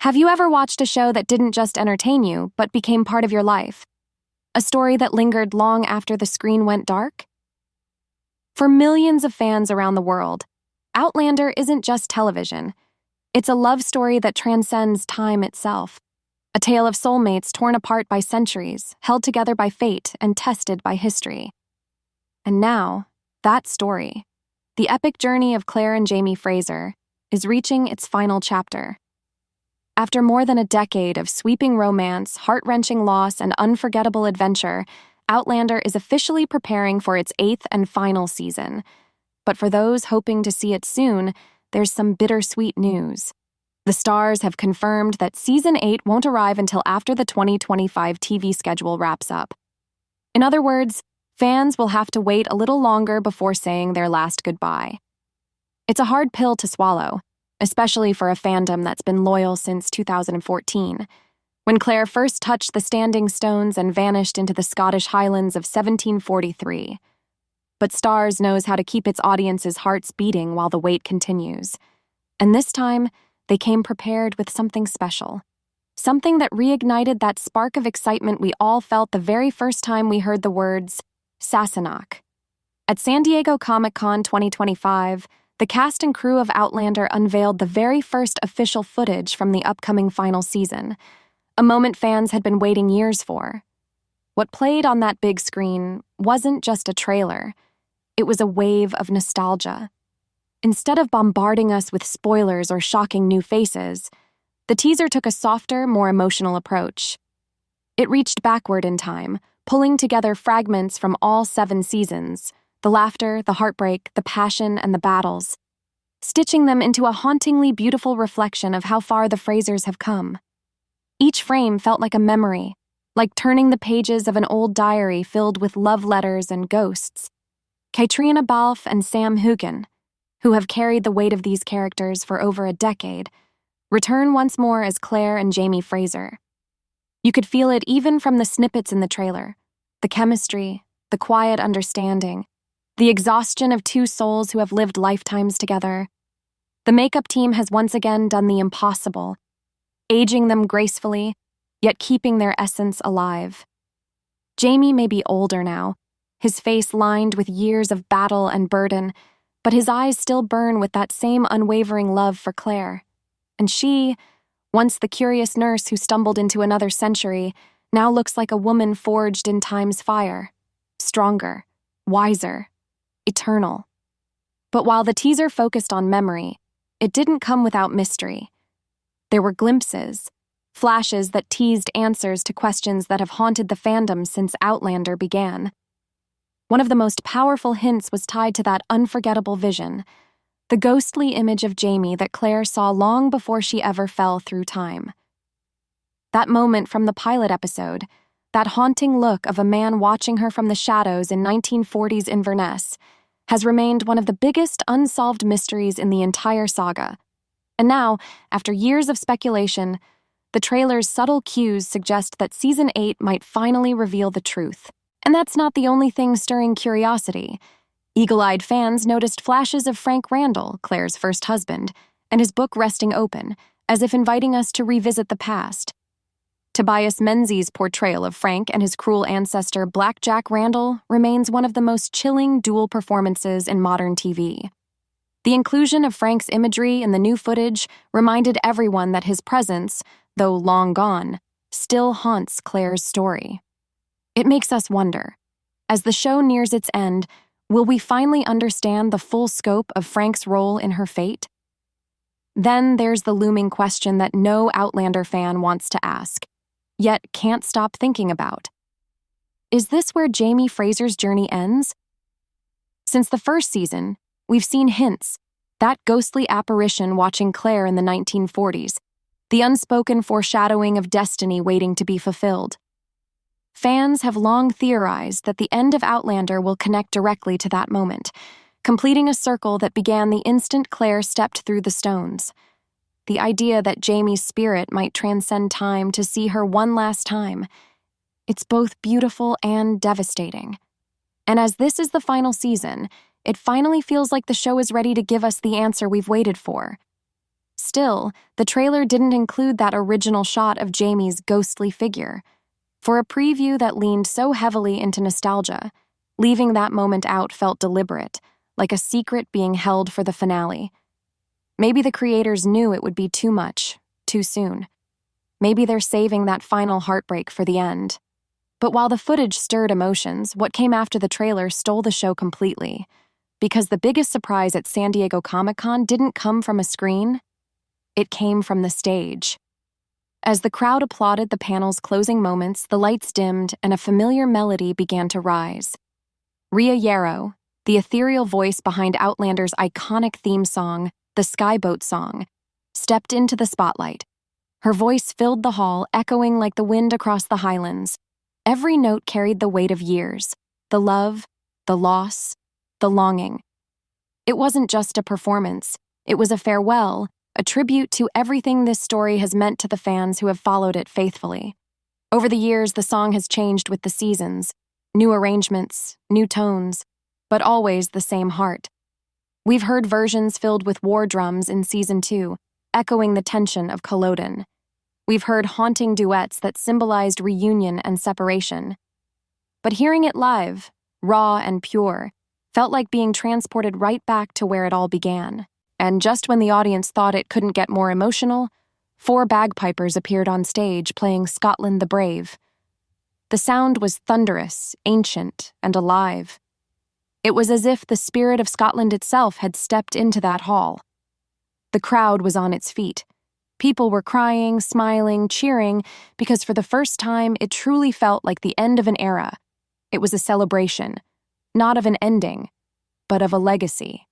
Have you ever watched a show that didn't just entertain you, but became part of your life? A story that lingered long after the screen went dark? For millions of fans around the world, Outlander isn't just television. It's a love story that transcends time itself. A tale of soulmates torn apart by centuries, held together by fate, and tested by history. And now, that story, the epic journey of Claire and Jamie Fraser, is reaching its final chapter. After more than a decade of sweeping romance, heart-wrenching loss, and unforgettable adventure, Outlander is officially preparing for its 8th and final season. But for those hoping to see it soon, there's some bittersweet news. The stars have confirmed that Season 8 won't arrive until after the 2025 TV schedule wraps up. In other words, fans will have to wait a little longer before saying their last goodbye. It's a hard pill to swallow, especially for a fandom that's been loyal since 2014, when Claire first touched the standing stones and vanished into the Scottish Highlands of 1743. But Starz knows how to keep its audience's hearts beating while the wait continues. And this time, they came prepared with something special. Something that reignited that spark of excitement we all felt the very first time we heard the words, Sassenach. At San Diego Comic-Con 2025, the cast and crew of Outlander unveiled the very first official footage from the upcoming final season, a moment fans had been waiting years for. What played on that big screen wasn't just a trailer. It was a wave of nostalgia. Instead of bombarding us with spoilers or shocking new faces, the teaser took a softer, more emotional approach. It reached backward in time, pulling together fragments from all 7 seasons, the laughter, the heartbreak, the passion, and the battles, stitching them into a hauntingly beautiful reflection of how far the Frasers have come. Each frame felt like a memory, like turning the pages of an old diary filled with love letters and ghosts. Katrina Balfe and Sam Heughan, who have carried the weight of these characters for over a decade, return once more as Claire and Jamie Fraser. You could feel it even from the snippets in the trailer, the chemistry, the quiet understanding, the exhaustion of 2 souls who have lived lifetimes together. The makeup team has once again done the impossible, aging them gracefully, yet keeping their essence alive. Jamie may be older now, his face lined with years of battle and burden, but his eyes still burn with that same unwavering love for Claire. And she, once the curious nurse who stumbled into another century, now looks like a woman forged in time's fire, stronger, wiser, eternal. But while the teaser focused on memory, it didn't come without mystery. There were glimpses, flashes that teased answers to questions that have haunted the fandom since Outlander began. One of the most powerful hints was tied to that unforgettable vision, the ghostly image of Jamie that Claire saw long before she ever fell through time. That moment from the pilot episode, that haunting look of a man watching her from the shadows in 1940s Inverness, has remained one of the biggest unsolved mysteries in the entire saga. And now, after years of speculation, the trailer's subtle cues suggest that Season 8 might finally reveal the truth. And that's not the only thing stirring curiosity. Eagle-eyed fans noticed flashes of Frank Randall, Claire's first husband, and his book resting open, as if inviting us to revisit the past. Tobias Menzies' portrayal of Frank and his cruel ancestor Black Jack Randall remains one of the most chilling dual performances in modern TV. The inclusion of Frank's imagery in the new footage reminded everyone that his presence, though long gone, still haunts Claire's story. It makes us wonder, as the show nears its end, will we finally understand the full scope of Frank's role in her fate? Then there's the looming question that no Outlander fan wants to ask, yet can't stop thinking about. Is this where Jamie Fraser's journey ends? Since the first season, we've seen hints, that ghostly apparition watching Claire in the 1940s, the unspoken foreshadowing of destiny waiting to be fulfilled. Fans have long theorized that the end of Outlander will connect directly to that moment, completing a circle that began the instant Claire stepped through the stones. The idea that Jamie's spirit might transcend time to see her one last time. It's both beautiful and devastating. And as this is the final season, it finally feels like the show is ready to give us the answer we've waited for. Still, the trailer didn't include that original shot of Jamie's ghostly figure. For a preview that leaned so heavily into nostalgia, leaving that moment out felt deliberate, like a secret being held for the finale. Maybe the creators knew it would be too much, too soon. Maybe they're saving that final heartbreak for the end. But while the footage stirred emotions, what came after the trailer stole the show completely. Because the biggest surprise at San Diego Comic-Con didn't come from a screen, it came from the stage. As the crowd applauded the panel's closing moments, the lights dimmed and a familiar melody began to rise. Rhea Yarrow, the ethereal voice behind Outlander's iconic theme song, the Skye Boat Song, stepped into the spotlight. Her voice filled the hall, echoing like the wind across the highlands. Every note carried the weight of years, the love, the loss, the longing. It wasn't just a performance, it was a farewell, a tribute to everything this story has meant to the fans who have followed it faithfully. Over the years, the song has changed with the seasons, new arrangements, new tones, but always the same heart. We've heard versions filled with war drums in Season 2, echoing the tension of Culloden. We've heard haunting duets that symbolized reunion and separation. But hearing it live, raw and pure, felt like being transported right back to where it all began. And just when the audience thought it couldn't get more emotional, 4 bagpipers appeared on stage playing Scotland the Brave. The sound was thunderous, ancient, and alive. It was as if the spirit of Scotland itself had stepped into that hall. The crowd was on its feet. People were crying, smiling, cheering, because for the first time it truly felt like the end of an era. It was a celebration, not of an ending, but of a legacy.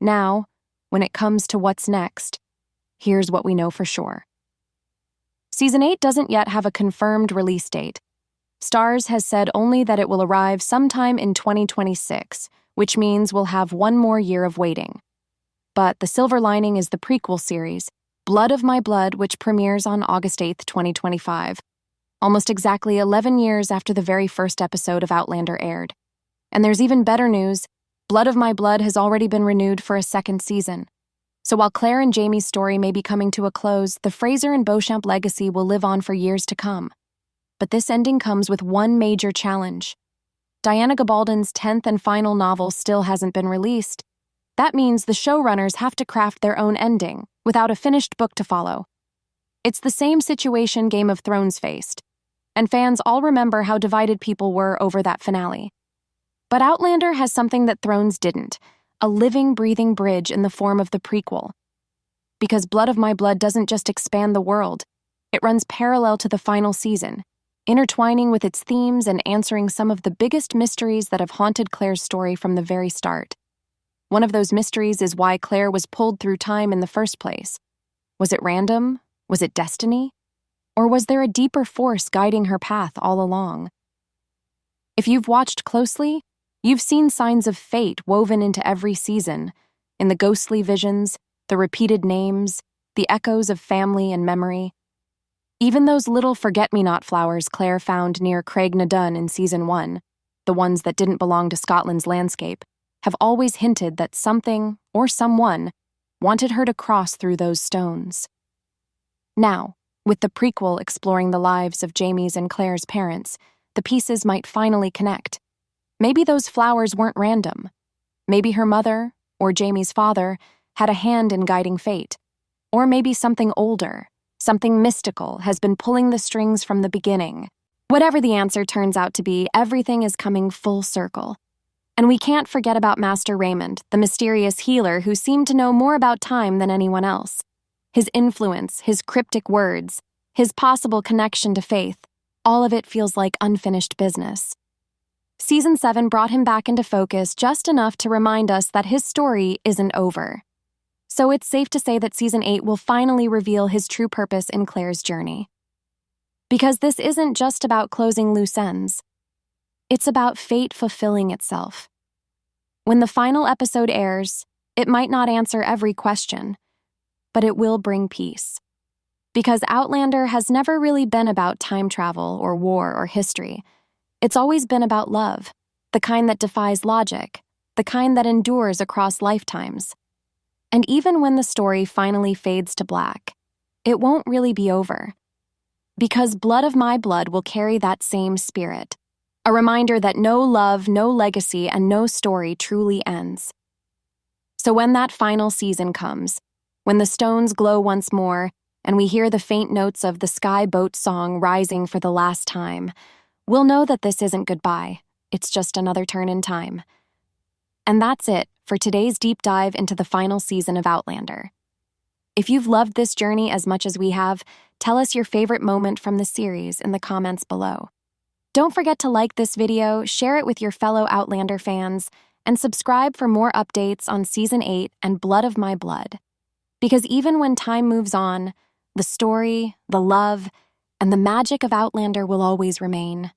Now, when it comes to what's next, here's what we know for sure. Season 8 doesn't yet have a confirmed release date. Starz has said only that it will arrive sometime in 2026, which means we'll have one more year of waiting. But the silver lining is the prequel series, Blood of My Blood, which premieres on August 8, 2025, almost exactly 11 years after the very first episode of Outlander aired. And there's even better news. Blood of My Blood has already been renewed for a second season. So while Claire and Jamie's story may be coming to a close, the Fraser and Beauchamp legacy will live on for years to come. But this ending comes with one major challenge. Diana Gabaldon's 10th and final novel still hasn't been released. That means the showrunners have to craft their own ending, without a finished book to follow. It's the same situation Game of Thrones faced, and fans all remember how divided people were over that finale. But Outlander has something that Thrones didn't, a living, breathing bridge in the form of the prequel. Because Blood of My Blood doesn't just expand the world, it runs parallel to the final season, intertwining with its themes and answering some of the biggest mysteries that have haunted Claire's story from the very start. One of those mysteries is why Claire was pulled through time in the first place. Was it random? Was it destiny? Or was there a deeper force guiding her path all along? If you've watched closely, you've seen signs of fate woven into every season, in the ghostly visions, the repeated names, the echoes of family and memory. Even those little forget-me-not flowers Claire found near Craig na Dun in Season 1, the ones that didn't belong to Scotland's landscape, have always hinted that something, or someone, wanted her to cross through those stones. Now, with the prequel exploring the lives of Jamie's and Claire's parents, the pieces might finally connect. Maybe those flowers weren't random. Maybe her mother, or Jamie's father, had a hand in guiding fate. Or maybe something older, something mystical, has been pulling the strings from the beginning. Whatever the answer turns out to be, everything is coming full circle. And we can't forget about Master Raymond, the mysterious healer who seemed to know more about time than anyone else. His influence, his cryptic words, his possible connection to faith, all of it feels like unfinished business. Season 7 brought him back into focus just enough to remind us that his story isn't over. So it's safe to say that Season 8 will finally reveal his true purpose in Claire's journey. Because this isn't just about closing loose ends. It's about fate fulfilling itself. When the final episode airs, it might not answer every question, but it will bring peace. Because Outlander has never really been about time travel or war or history. It's always been about love, the kind that defies logic, the kind that endures across lifetimes. And even when the story finally fades to black, it won't really be over. Because Blood of My Blood will carry that same spirit, a reminder that no love, no legacy, and no story truly ends. So when that final season comes, when the stones glow once more, and we hear the faint notes of the Skye Boat Song rising for the last time, we'll know that this isn't goodbye. It's just another turn in time. And that's it for today's deep dive into the final season of Outlander. If you've loved this journey as much as we have, tell us your favorite moment from the series in the comments below. Don't forget to like this video, share it with your fellow Outlander fans, and subscribe for more updates on Season 8 and Blood of My Blood. Because even when time moves on, the story, the love, and the magic of Outlander will always remain.